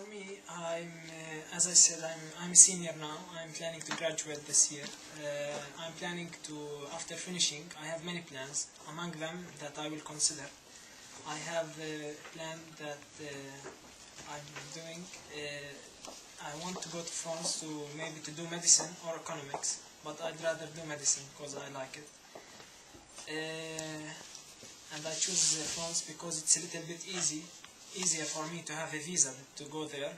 For me, as I said, I'm a senior now. I'm planning to graduate this year. I'm planning to, after finishing, I have many plans. Among them that I will consider. I have a plan that I'm doing. I want to go to France to maybe to do medicine or economics, but I'd rather do medicine because I like it. And I choose France because it's a little bit easier for me to have a visa to go there.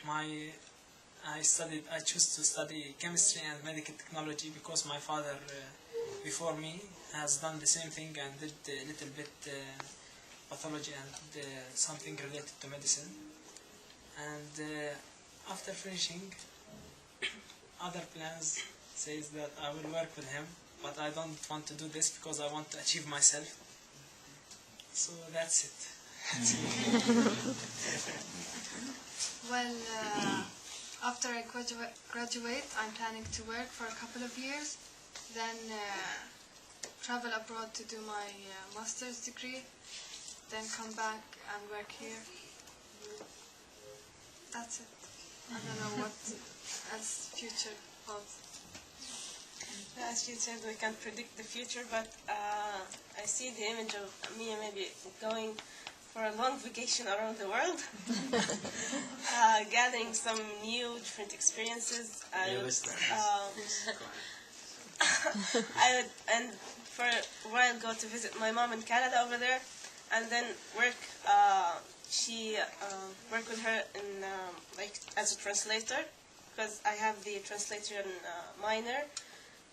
I choose to study chemistry and medical technology because my father before me has done the same thing and did a little bit pathology and something related to medicine. And after finishing, other plans says that I will work with him, but I don't want to do this because I want to achieve myself. So that's it. Well, after I graduate, I'm planning to work for a couple of years, then travel abroad to do my master's degree, then come back and work here. That's it. I don't know what as future holds. As you said, we can't predict the future, but I see the image of me maybe going for a long vacation around the world, gathering some new, different experiences. I would, and for a while, go to visit my mom in Canada over there, and then work. Work with her in like as a translator, because I have the translator minor.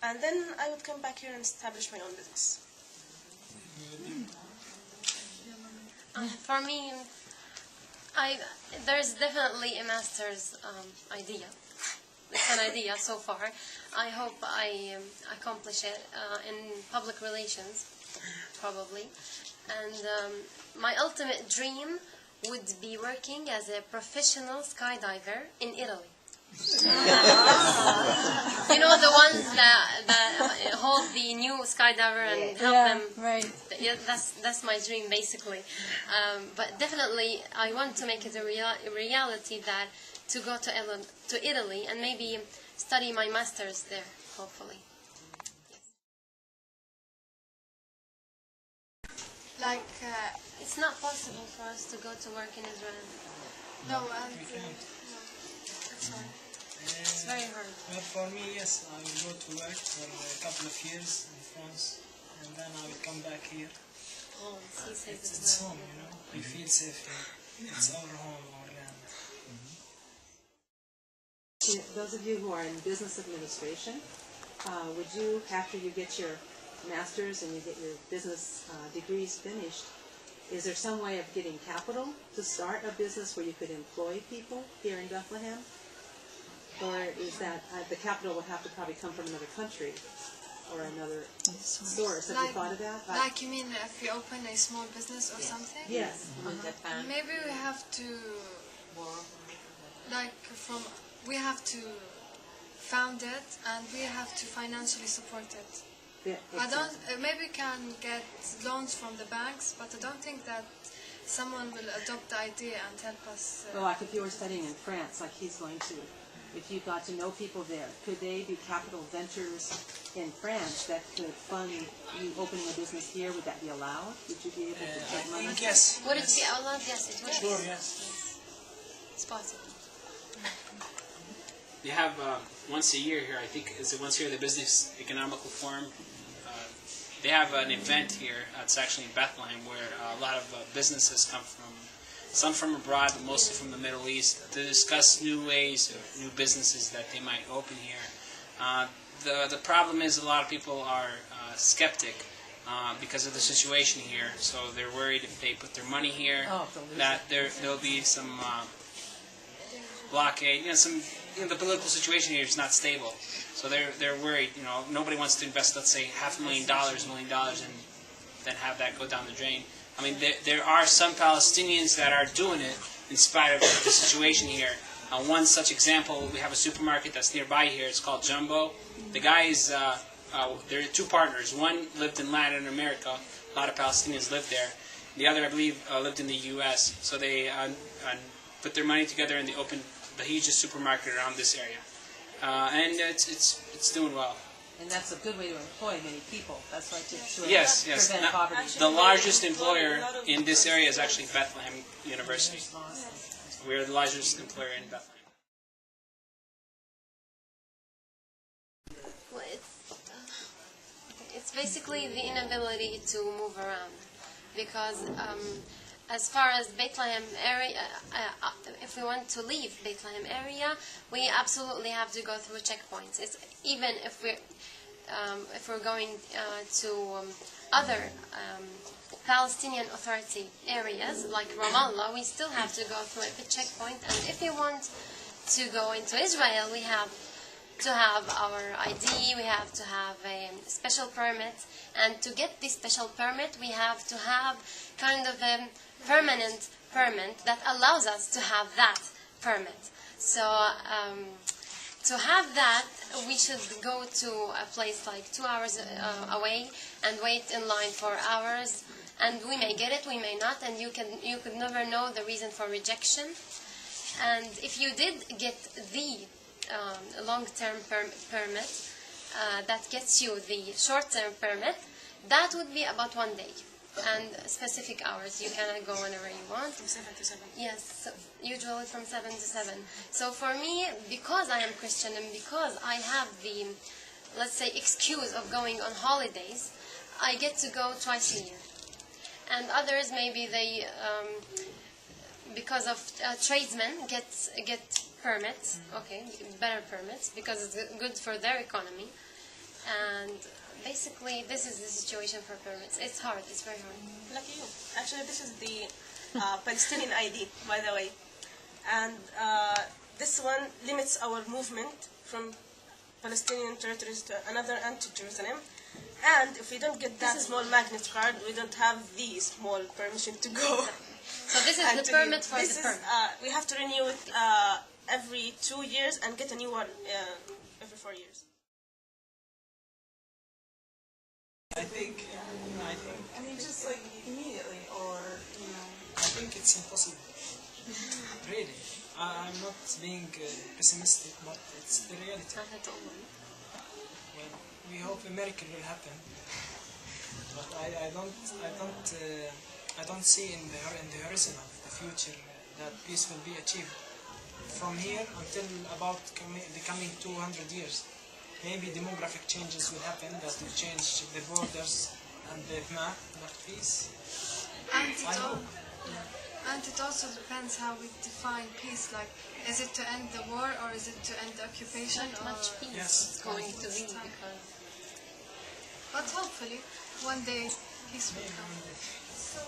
And then I would come back here and establish my own business. For me, there's definitely a master's idea. It's an idea so far. I hope I accomplish it in public relations, probably. And my ultimate dream would be working as a professional skydiver in Italy. You know, the ones that hold the new skydiver and help them. Right. Yeah, that's my dream basically. But definitely, I want to make it a reality that to go to Italy and maybe study my master's there, hopefully. Like, it's not possible for us to go to work in Israel. No, it's hard. It's very hard. Well, for me, yes, I will go to work for a couple of years in France, and then I will come back here. Oh, it's home, you know. We feel safe here. It's our home, our land. Those of you who are in business administration, would you, after you get your master's and you get your business degrees finished, is there some way of getting capital to start a business where you could employ people here in Bethlehem? Or is that the capital would have to probably come from another country or another source? Have you thought of that? Like you mean if we open a small business or something? Yes. Maybe we have to, we have to found it and we have to financially support it. Yeah, maybe we can get loans from the banks, but I don't think that someone will adopt the idea and help us. Well, like if you were studying in France, like he's going to, if you got to know people there, could they be capital ventures in France that could fund you opening a business here? Would that be allowed? Would you be able to take money? Yes. Would it be allowed? Yes, it would. Sure, yes. It's possible. They have once a year here, I think, is it once a year, the Business Economical Forum. They have an event here, it's actually in Bethlehem, where a lot of businesses come from, some from abroad, but mostly from the Middle East, to discuss new ways or new businesses that they might open here. The problem is a lot of people are skeptic because of the situation here, so they're worried if they put their money here that there'll be some blockade. The political situation here is not stable. So they're worried, nobody wants to invest, let's say, $500,000, $1 million, and then have that go down the drain. I mean, there are some Palestinians that are doing it in spite of the situation here. One such example, we have a supermarket that's nearby here. It's called Jumbo. The guys, there are two partners. One lived in Latin America. A lot of Palestinians live there. The other, I believe, lived in the U.S. So they put their money together and they opened the hugest supermarket around this area, and it's doing well. And that's a good way to employ many people. That's right, to Yes. prevent Now, poverty. the largest employer in this area is actually Bethlehem University. We are the largest employer in Bethlehem. Well, it's basically the inability to move around, because as far as Bethlehem area, if we want to leave Bethlehem area, we absolutely have to go through checkpoints. It's even if we're going to other Palestinian Authority areas like Ramallah, we still have to go through a checkpoint. And if we want to go into Israel, we have to have our ID, we have to have a special permit, and to get this special permit we have to have kind of a permanent permit that allows us to have that permit. So to have that, we should go to a place like 2 hours away and wait in line for hours, and we may get it, we may not, and you could never know the reason for rejection. And if you did get the long-term permit that gets you the short-term permit, that would be about 1 day and specific hours. You cannot go whenever you want. From 7 to 7. Yes, so usually from 7 to 7. So for me, because I am Christian and because I have the, let's say, excuse of going on holidays, I get to go twice a year. And others, maybe they, because of tradesmen, get permits, okay, better permits, because it's good for their economy. And basically, this is the situation for permits. It's hard, it's very hard. Lucky you. Actually, this is the Palestinian ID, by the way. And this one limits our movement from Palestinian territories to another and to Jerusalem. And if we don't get that small magnet card, we don't have the small permission to go. So this is the permit for the permit. We have to renew it every 2 years and get a new one every 4 years. I think, I mean, just like immediately, or, you know. I think it's impossible. Really. I'm not being pessimistic, but it's the reality. Well, we hope a miracle will happen. But I don't see in the horizon of the future that peace will be achieved. From here until about the coming 200 years. Maybe demographic changes will happen that will change the borders and the map, but peace. And it also depends how we define peace. Like, is it to end the war or is it to end the occupation? Not much peace Yes. is going to be, because... But hopefully, one day peace will come. So,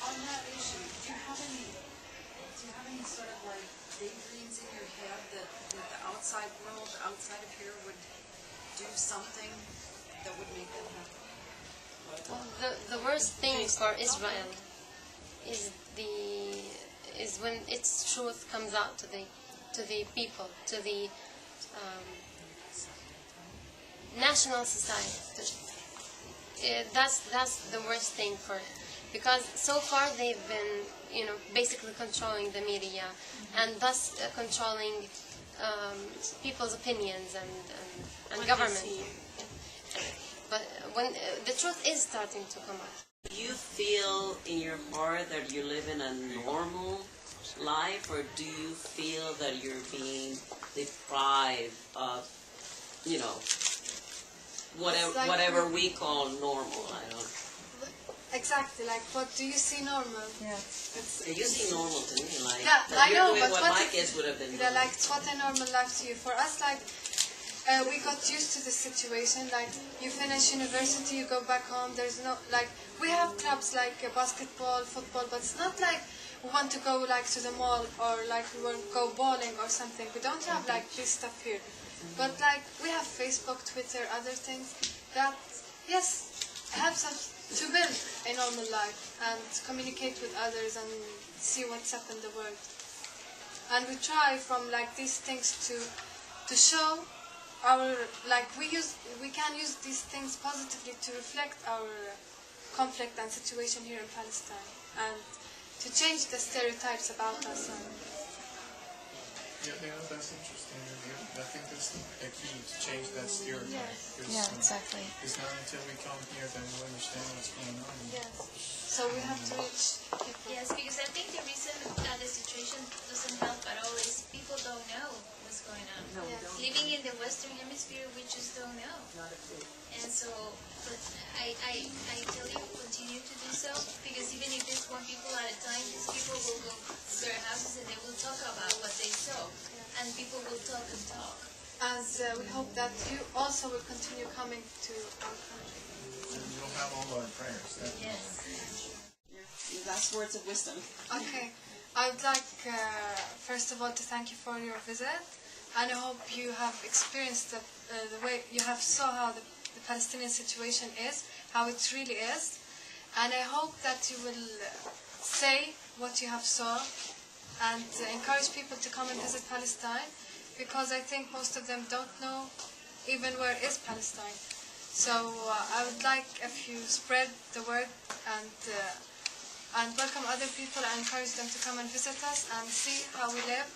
on that issue, do you have any sort of like daydreams in your head that the outside world, outside of here, would do something that would make that happen? Well, the worst thing for Israel is when its truth comes out to the people, to the national society. That's the worst thing for it, because so far they've been, basically controlling the media and thus controlling people's opinions and government. But when the truth is starting to come out. Do you feel in your heart that you live in a normal life, or do you feel that you're being deprived of, whatever we call normal? I don't. Exactly. Like, what do you see normal? Yeah. You see normal to me, like Yeah, that I you're know, doing but what what my is- kids would have been Yeah, doing. like, what a normal life to you. For us, like, we got used to the situation. Like, you finish university, you go back home. There's no, like, we have clubs like basketball, football, but it's not like we want to go like to the mall or like we want to go bowling or something. We don't have like this stuff here. But like we have Facebook, Twitter, other things that, yes, helps us to build a normal life and communicate with others and see what's up in the world. And we try from like these things to show our, like we can use these things positively to reflect our conflict and situation here in Palestine, and to change the stereotypes about us. Yeah, that's interesting. I think that's a key to change that stereotype. Yes. Exactly. It's not until we come here that we understand what's going on. Yes. So we have to reach people. Yes, because I think the reason that the situation doesn't help at all is people don't know what's going on. No, we Yes. don't. Living in the Western Hemisphere, we just don't know. Not a clue. And so, but I tell you, continue to do so, because even if there's 1 people at a time, these people will go to their houses and they will talk about what they saw. And people will talk and talk. And we hope that you also will continue coming to our country. And you'll have all our prayers. Yes. Your last words of wisdom. Okay. I would like, first of all, to thank you for your visit. And I hope you have experienced the way you have saw how the Palestinian situation is, how it really is. And I hope that you will say what you have saw and encourage people to come and visit Palestine, because I think most of them don't know even where is Palestine. So I would like if you spread the word and welcome other people and encourage them to come and visit us and see how we live,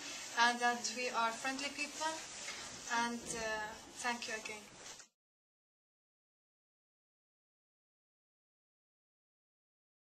and that we are friendly people. And thank you again.